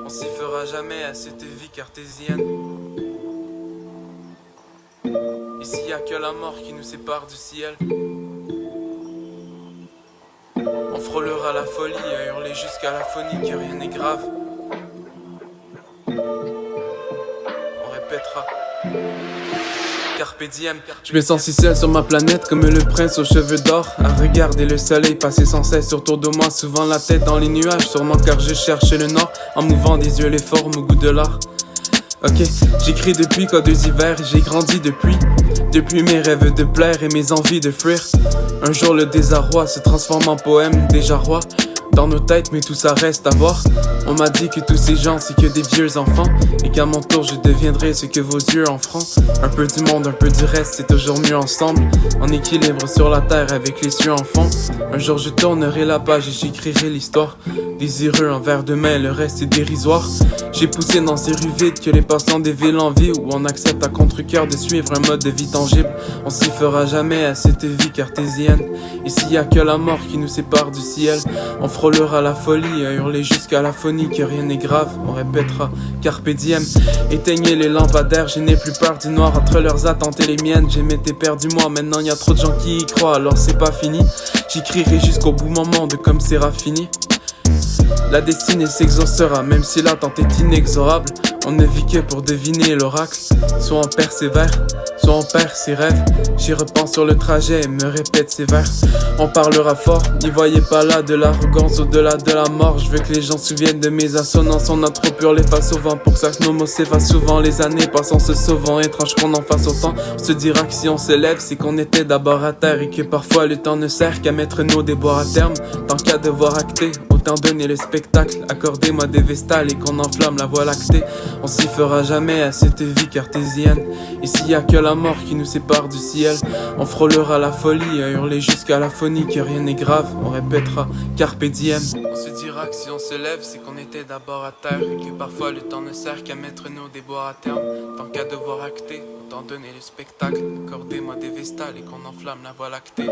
On s'y fera jamais à cette vie cartésienne. Ici y a que la mort qui nous sépare du ciel. On frôlera la folie, à hurler jusqu'à la phonie que rien n'est grave. On répétera Carpe diem. Je me sens si seul sur ma planète, comme le prince aux cheveux d'or, à regarder le soleil passer sans cesse autour de moi, souvent la tête dans les nuages, sûrement car je cherche le nord, en mouvant des yeux les formes au goût de l'art. Ok, j'écris depuis qu'en 2 hivers, j'ai grandi depuis mes rêves de plaire et mes envies de fuir. Un jour le désarroi se transforme en poème déjà roi dans nos têtes, mais tout ça reste à voir. On m'a dit que tous ces gens c'est que des vieux enfants, et qu'à mon tour je deviendrai ce que vos yeux en feront. Un peu du monde, un peu du reste, c'est toujours mieux ensemble, en équilibre sur la terre avec les cieux en fond. Un jour je tournerai la page et j'écrirai l'histoire. Désireux un verre de main, le reste est dérisoire. J'ai poussé dans ces rues vides que les passants des villes envient, où on accepte à contre-cœur de suivre un mode de vie tangible. On s'y fera jamais à cette vie cartésienne. Ici y a que la mort qui nous sépare du ciel. On frôlera la folie, à hurler jusqu'à la phonie que rien n'est grave. On répétera Carpe diem. Éteignez les lampadaires, je n'ai plus peur du noir. Entre leurs attentes et les miennes, j'ai m'étais perdu moi. Maintenant y a trop de gens qui y croient, alors c'est pas fini. J'écrirai jusqu'au bout mon monde comme Séraphini. La destinée s'exaucera, même si l'attente est inexorable. On ne vit que pour deviner l'oracle. Soit on persévère, soit on perd ses rêves. J'y repense sur le trajet et me répète ces vers. On parlera fort, n'y voyez pas là de l'arrogance au-delà de la mort. Je veux que les gens se souviennent de mes assonances. On a trop pur les face au vent pour que ça nos mots s'effacent souvent. Les années passent en se sauvant, étrange qu'on en fasse autant. On se dira que si on s'élève, c'est qu'on était d'abord à terre, et que parfois le temps ne sert qu'à mettre nos déboires à terme. Tant qu'à devoir acter, autant donner le spectacle. Accordez-moi des vestales et qu'on enflamme la voie lactée. On s'y fera jamais à cette vie cartésienne. Ici y a que la mort qui nous sépare du ciel. On frôlera la folie, à hurler jusqu'à la phonie que rien n'est grave. On répétera Carpe diem. On se dira que si on se lève, c'est qu'on était d'abord à terre, et que parfois le temps ne sert qu'à mettre nos déboires à terme. Tant qu'à devoir acter, autant donner le spectacle. Accordez-moi des vestales et qu'on enflamme la voie lactée.